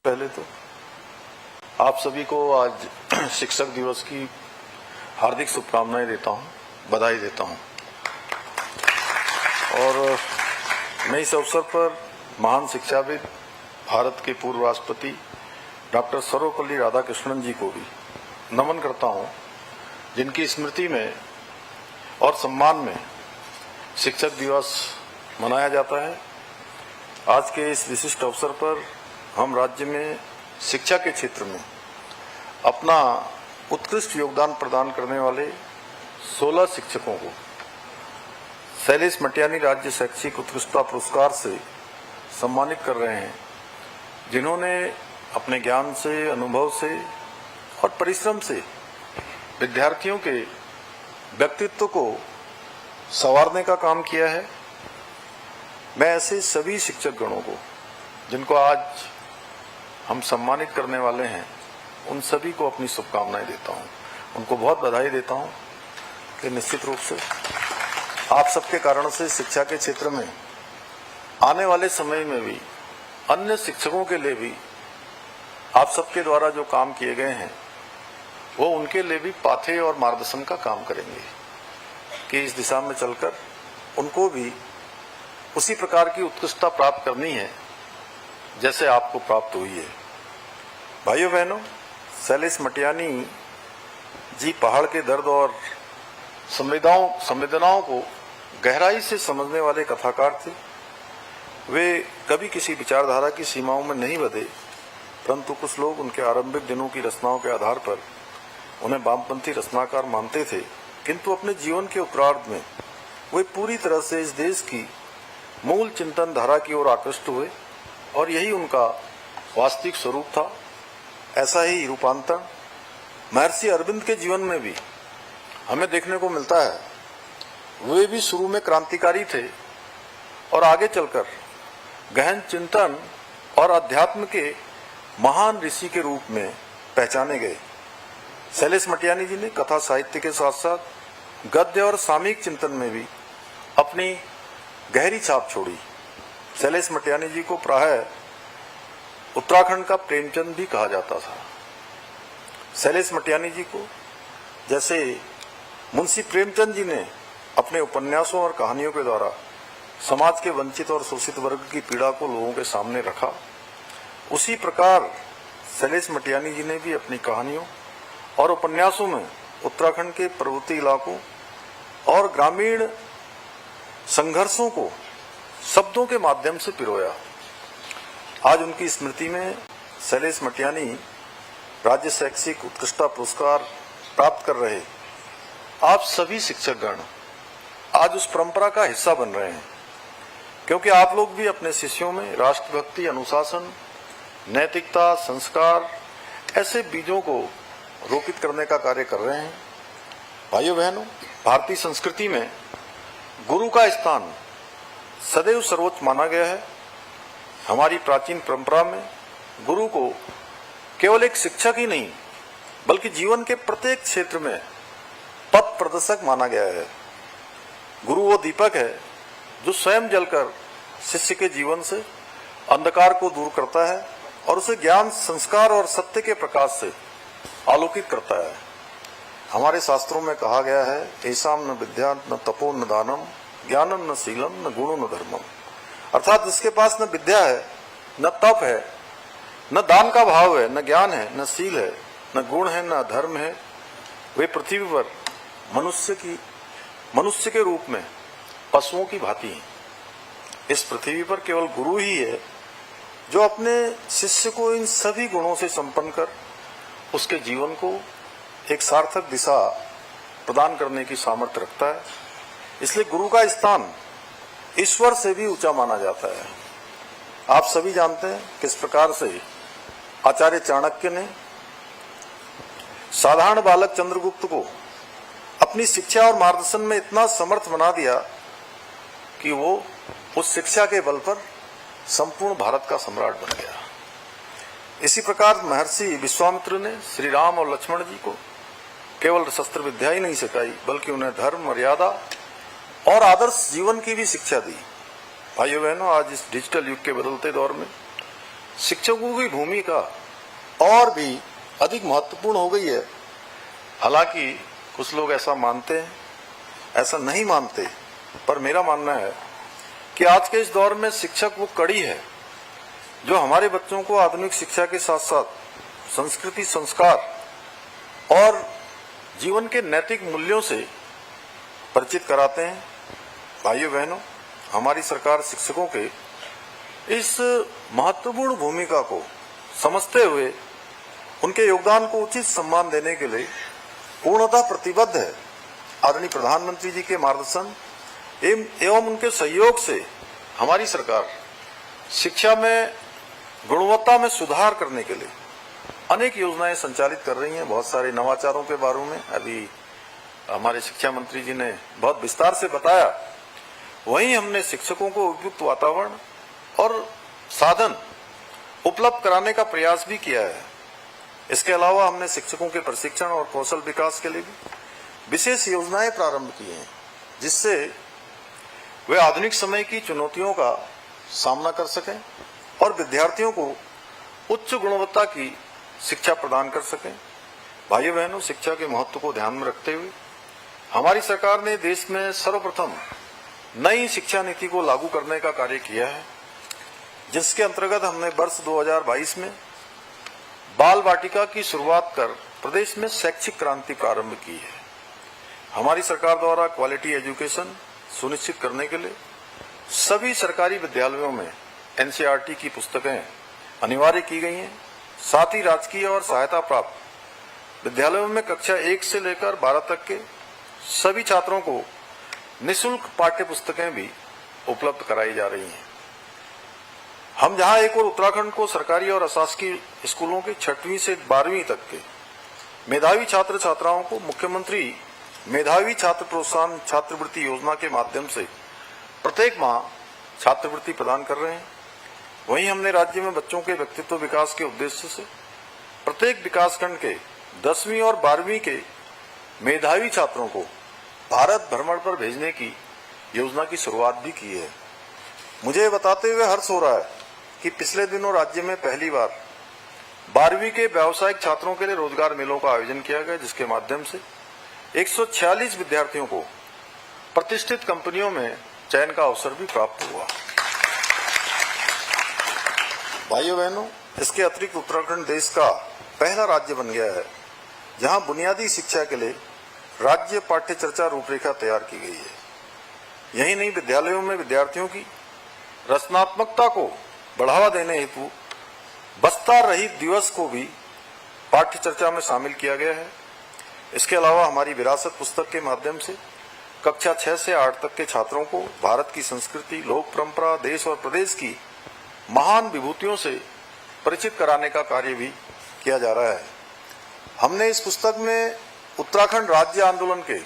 पहले तो आप सभी को आज शिक्षक दिवस की हार्दिक शुभकामनाएं देता हूं, बधाई देता हूं। और मैं इस अवसर पर महान शिक्षाविद, भारत के पूर्व राष्ट्रपति डॉक्टर सर्वपल्ली राधाकृष्णन जी को भी नमन करता हूं, जिनकी स्मृति में और सम्मान में शिक्षक दिवस मनाया जाता है। आज के इस विशिष्ट अवसर पर हम राज्य में शिक्षा के क्षेत्र में अपना उत्कृष्ट योगदान प्रदान करने वाले 16 शिक्षकों को शैलेश मटियानी राज्य शैक्षिक उत्कृष्टता पुरस्कार से सम्मानित कर रहे हैं, जिन्होंने अपने ज्ञान से, अनुभव से और परिश्रम से विद्यार्थियों के व्यक्तित्व को संवारने का काम किया है। मैं ऐसे सभी शिक्षक गणों को, जिनको आज हम सम्मानित करने वाले हैं, उन सभी को अपनी शुभकामनाएं देता हूं, उनको बहुत बधाई देता हूं कि निश्चित रूप से आप सबके कारण से शिक्षा के क्षेत्र में आने वाले समय में भी अन्य शिक्षकों के लिए भी आप सबके द्वारा जो काम किए गए हैं वो उनके लिए भी पाथेय और मार्गदर्शन का काम करेंगे कि इस दिशा में चलकर उनको भी उसी प्रकार की उत्कृष्टता प्राप्त करनी है जैसे आपको प्राप्त हुई है। भाइयों बहनों, शैलेश मटियानी जी पहाड़ के दर्द और संवेदनाओं को गहराई से समझने वाले कथाकार थे। वे कभी किसी विचारधारा की सीमाओं में नहीं बंधे, परंतु कुछ लोग उनके आरंभिक दिनों की रचनाओं के आधार पर उन्हें वामपंथी रचनाकार मानते थे, किंतु अपने जीवन के उत्तरार्ध में वे पूरी तरह से इस देश की मूल चिंतन धारा की ओर आकृष्ट हुए और यही उनका वास्तविक स्वरूप था। ऐसा ही रूपांतरण महर्षि अरविंद के जीवन में भी हमें देखने को मिलता है। वे भी शुरू में क्रांतिकारी थे और आगे चलकर गहन चिंतन और अध्यात्म के महान ऋषि के रूप में पहचाने गए। शैलेश मटियानी जी ने कथा साहित्य के साथ साथ गद्य और सामयिक चिंतन में भी अपनी गहरी छाप छोड़ी। शैलेश मटियानी जी को प्रायः उत्तराखंड का प्रेमचंद भी कहा जाता था। शैलेश मटियानी जी को जैसे मुंशी प्रेमचंद जी ने अपने उपन्यासों और कहानियों के द्वारा समाज के वंचित और शोषित वर्ग की पीड़ा को लोगों के सामने रखा, उसी प्रकार शैलेश मटियानी जी ने भी अपनी कहानियों और उपन्यासों में उत्तराखंड के पर्वतीय इलाकों और ग्रामीण संघर्षों को शब्दों के माध्यम से पिरोया। आज उनकी स्मृति में शैलेश मटियानी राज्य शैक्षिक उत्कृष्टता पुरस्कार प्राप्त कर रहे आप सभी शिक्षकगण आज उस परंपरा का हिस्सा बन रहे हैं, क्योंकि आप लोग भी अपने शिष्यों में राष्ट्रभक्ति, अनुशासन, नैतिकता, संस्कार ऐसे बीजों को रोपित करने का कार्य कर रहे हैं। भाइयों बहनों, भारतीय संस्कृति में गुरु का स्थान सदैव सर्वोच्च माना गया है। हमारी प्राचीन परंपरा में गुरु को केवल एक शिक्षक ही नहीं, बल्कि जीवन के प्रत्येक क्षेत्र में पथ प्रदर्शक माना गया है। गुरु वो दीपक है जो स्वयं जलकर शिष्य के जीवन से अंधकार को दूर करता है और उसे ज्ञान, संस्कार और सत्य के प्रकाश से आलोकित करता है। हमारे शास्त्रों में कहा गया है, ऐसाम न विद्या न तपो न दानम, ज्ञानम न शीलम न गुणो न धर्मम। अर्थात जिसके पास न विद्या है, न तप है, न दान का भाव है, न ज्ञान है, न शील है, न गुण है, न धर्म है, वे पृथ्वी पर मनुष्य के रूप में पशुओं की भांति हैं। इस पृथ्वी पर केवल गुरु ही है जो अपने शिष्य को इन सभी गुणों से संपन्न कर उसके जीवन को एक सार्थक दिशा प्रदान करने की सामर्थ्य रखता है। इसलिए गुरु का स्थान ईश्वर से भी ऊंचा माना जाता है। आप सभी जानते हैं किस प्रकार से आचार्य चाणक्य ने साधारण बालक चंद्रगुप्त को अपनी शिक्षा और मार्गदर्शन में इतना समर्थ बना दिया कि वो उस शिक्षा के बल पर संपूर्ण भारत का सम्राट बन गया। इसी प्रकार महर्षि विश्वामित्र ने श्री राम और लक्ष्मण जी को केवल शस्त्र विद्या ही नहीं सिखाई, बल्कि उन्हें धर्म, मर्यादा और आदर्श जीवन की भी शिक्षा दी। भाइयों बहनों, आज इस डिजिटल युग के बदलते दौर में शिक्षकों की भूमिका और भी अधिक महत्वपूर्ण हो गई है। हालांकि कुछ लोग ऐसा मानते हैं, ऐसा नहीं मानते, पर मेरा मानना है कि आज के इस दौर में शिक्षक वो कड़ी है जो हमारे बच्चों को आधुनिक शिक्षा के साथ साथ संस्कृति, संस्कार और जीवन के नैतिक मूल्यों से परिचित कराते हैं। भाइयों बहनों, हमारी सरकार शिक्षकों के इस महत्वपूर्ण भूमिका को समझते हुए उनके योगदान को उचित सम्मान देने के लिए पूर्णतः प्रतिबद्ध है। आदरणीय प्रधानमंत्री जी के मार्गदर्शन एवं उनके सहयोग से हमारी सरकार शिक्षा में गुणवत्ता में सुधार करने के लिए अनेक योजनाएं संचालित कर रही हैं। बहुत सारे नवाचारों के बारे में अभी हमारे शिक्षा मंत्री जी ने बहुत विस्तार से बताया। वहीं हमने शिक्षकों को उपयुक्त वातावरण और साधन उपलब्ध कराने का प्रयास भी किया है। इसके अलावा हमने शिक्षकों के प्रशिक्षण और कौशल विकास के लिए भी विशेष योजनाएं प्रारंभ की हैं, जिससे वे आधुनिक समय की चुनौतियों का सामना कर सकें और विद्यार्थियों को उच्च गुणवत्ता की शिक्षा प्रदान कर सकें। भाइयों बहनों, शिक्षा के महत्व को ध्यान में रखते हुए हमारी सरकार ने देश में सर्वप्रथम नई शिक्षा नीति को लागू करने का कार्य किया है, जिसके अंतर्गत हमने वर्ष 2022 में बाल वाटिका की शुरुआत कर प्रदेश में शैक्षिक क्रांति प्रारंभ की है। हमारी सरकार द्वारा क्वालिटी एजुकेशन सुनिश्चित करने के लिए सभी सरकारी विद्यालयों में एनसीईआरटी की पुस्तकें अनिवार्य की गई हैं। साथ ही राजकीय और सहायता प्राप्त विद्यालयों में कक्षा 1 से लेकर 12 तक के सभी छात्रों को निःशुल्क पाठ्य पुस्तकें भी उपलब्ध कराई जा रही हैं। हम जहां एक और उत्तराखंड को सरकारी और अशासकीय स्कूलों के 6वीं से 12वीं तक के मेधावी छात्र छात्राओं को मुख्यमंत्री मेधावी छात्र प्रोत्साहन छात्रवृत्ति योजना के माध्यम से प्रत्येक माह छात्रवृत्ति प्रदान कर रहे हैं। वहीं हमने राज्य में बच्चों के व्यक्तित्व विकास के उद्देश्य से प्रत्येक विकासखंड के 10वीं और 12वीं के मेधावी छात्रों को भारत भ्रमण पर भेजने की योजना की शुरुआत भी की है। मुझे बताते हुए हर्ष हो रहा है कि पिछले दिनों राज्य में पहली बार 12वीं के व्यावसायिक छात्रों के लिए रोजगार मेलों का आयोजन किया गया, जिसके माध्यम से 146 विद्यार्थियों को प्रतिष्ठित कंपनियों में चयन का अवसर भी प्राप्त हुआ। भाइयों बहनों, इसके अतिरिक्त उत्तराखंड देश का पहला राज्य बन गया है जहां बुनियादी शिक्षा के लिए राज्य पाठ्य चर्चा रूपरेखा तैयार की गई है। यही नहीं, विद्यालयों में विद्यार्थियों की रचनात्मकता को बढ़ावा देने हेतु बस्ता रहित दिवस को भी पाठ्य चर्चा में शामिल किया गया है। इसके अलावा हमारी विरासत पुस्तक के माध्यम से कक्षा 6 से 8 तक के छात्रों को भारत की संस्कृति, लोक परंपरा, देश और प्रदेश की महान विभूतियों से परिचित कराने का कार्य भी किया जा रहा है। हमने इस पुस्तक में उत्तराखंड राज्य आंदोलन के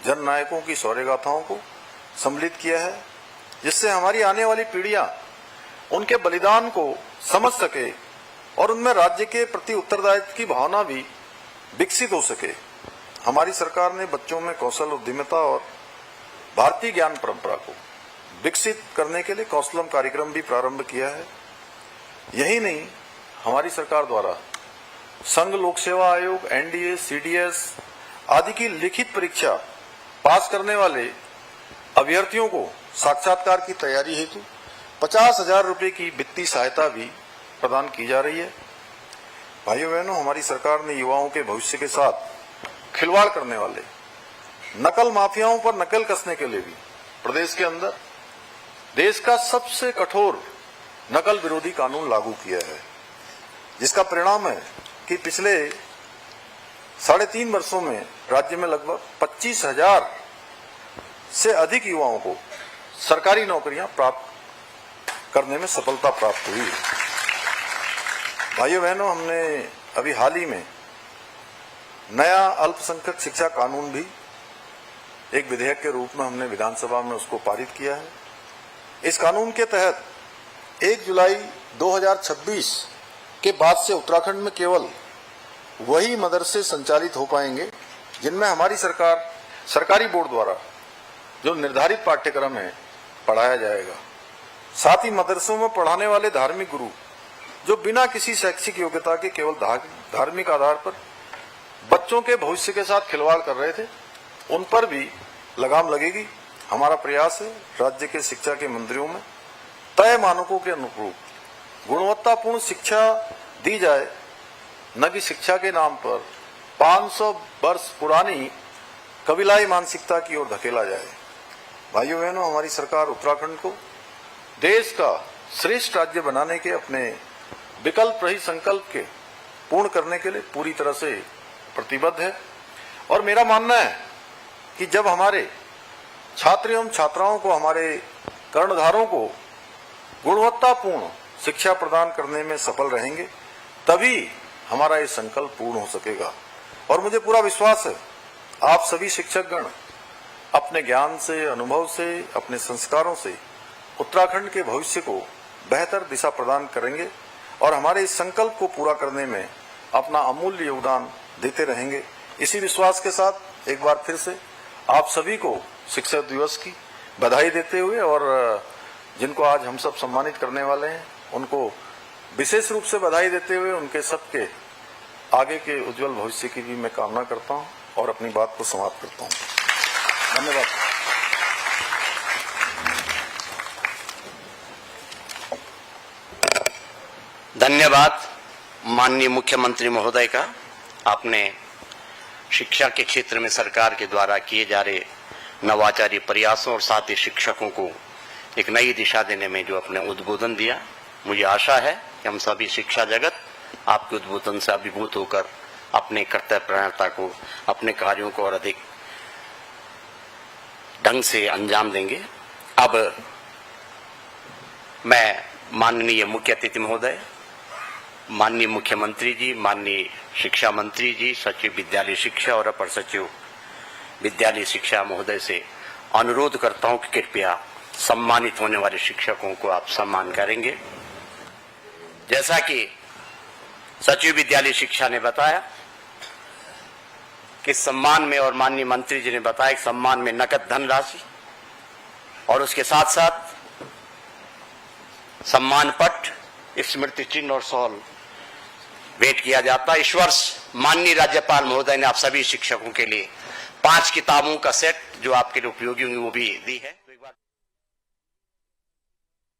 जन नायकों की शौर्य गाथाओं को सम्मिलित किया है, जिससे हमारी आने वाली पीढ़ियां उनके बलिदान को समझ सके और उनमें राज्य के प्रति उत्तरदायित्व की भावना भी विकसित हो सके। हमारी सरकार ने बच्चों में कौशल, उद्यमिता और भारतीय ज्ञान परंपरा को विकसित करने के लिए कौशलम कार्यक्रम भी प्रारंभ किया है। यही नहीं, हमारी सरकार द्वारा संघ लोक सेवा आयोग, एनडीए, सीडीएस आदि की लिखित परीक्षा पास करने वाले अभ्यर्थियों को साक्षात्कार की तैयारी हेतु 50,000 रुपए की वित्तीय सहायता भी प्रदान की जा रही है। भाइयों बहनों, हमारी सरकार ने युवाओं के भविष्य के साथ खिलवाड़ करने वाले नकल माफियाओं पर नकल कसने के लिए भी प्रदेश के अंदर देश का सबसे कठोर नकल विरोधी कानून लागू किया है, जिसका परिणाम है कि पिछले 3.5 वर्षों में राज्य में लगभग 25,000 से अधिक युवाओं को सरकारी नौकरियां प्राप्त करने में सफलता प्राप्त हुई है। भाइयों बहनों, हमने अभी हाल ही में नया अल्पसंख्यक शिक्षा कानून भी एक विधेयक के रूप में हमने विधानसभा में उसको पारित किया है। इस कानून के तहत 1 जुलाई 2026 के बाद से उत्तराखंड में केवल वही मदरसे संचालित हो पाएंगे जिनमें हमारी सरकार सरकारी बोर्ड द्वारा जो निर्धारित पाठ्यक्रम है पढ़ाया जाएगा। साथ ही मदरसों में पढ़ाने वाले धार्मिक गुरु जो बिना किसी शैक्षिक योग्यता के केवल धार्मिक आधार पर बच्चों के भविष्य के साथ खिलवाड़ कर रहे थे, उन पर भी लगाम लगेगी। हमारा प्रयास है राज्य के शिक्षा के मंदिरों में तय मानकों के अनुरूप गुणवत्तापूर्ण शिक्षा दी जाए, न कि शिक्षा के नाम पर 500 वर्ष पुरानी कबीलाई मानसिकता की ओर धकेला जाए। भाइयों बहनों, हमारी सरकार उत्तराखंड को देश का श्रेष्ठ राज्य बनाने के अपने विकल्प रहित संकल्प के पूर्ण करने के लिए पूरी तरह से प्रतिबद्ध है। और मेरा मानना है कि जब हमारे छात्र एवं छात्राओं को, हमारे कर्णधारों को गुणवत्तापूर्ण शिक्षा प्रदान करने में सफल रहेंगे, तभी हमारा ये संकल्प पूर्ण हो सकेगा। और मुझे पूरा विश्वास है आप सभी शिक्षकगण अपने ज्ञान से, अनुभव से, अपने संस्कारों से उत्तराखंड के भविष्य को बेहतर दिशा प्रदान करेंगे और हमारे इस संकल्प को पूरा करने में अपना अमूल्य योगदान देते रहेंगे। इसी विश्वास के साथ एक बार फिर से आप सभी को शिक्षक दिवस की बधाई देते हुए, और जिनको आज हम सब सम्मानित करने वाले हैं उनको विशेष रूप से बधाई देते हुए उनके सबके आगे के उज्जवल भविष्य की भी मैं कामना करता हूं और अपनी बात को समाप्त करता हूं। धन्यवाद। धन्यवाद माननीय मुख्यमंत्री महोदय का। आपने शिक्षा के क्षेत्र में सरकार के द्वारा किए जा रहे नवाचारी प्रयासों और साथ ही शिक्षकों को एक नई दिशा देने में जो अपने उद्बोधन दिया, मुझे आशा है कि हम सभी शिक्षा जगत आपके उद्बोधन से अभिभूत होकर अपने कर्तव्यपरायणता को, अपने कार्यों को और अधिक ढंग से अंजाम देंगे। अब मैं माननीय मुख्य अतिथि महोदय, माननीय मुख्यमंत्री जी, माननीय शिक्षा मंत्री जी, सचिव विद्यालय शिक्षा और अपर सचिव विद्यालय शिक्षा महोदय से अनुरोध करता हूं कि कृपया सम्मानित होने वाले शिक्षकों को आप सम्मान करेंगे। जैसा कि सचिव विद्यालय शिक्षा ने बताया कि सम्मान में, और माननीय मंत्री जी ने बताया कि सम्मान में नकद धनराशि और उसके साथ साथ सम्मान पत्र, स्मृति चिन्ह और शॉल भेंट किया जाता है। इस वर्ष माननीय राज्यपाल महोदय ने आप सभी शिक्षकों के लिए 5 किताबों का सेट जो आपके लिए उपयोगी होंगी वो भी दी है।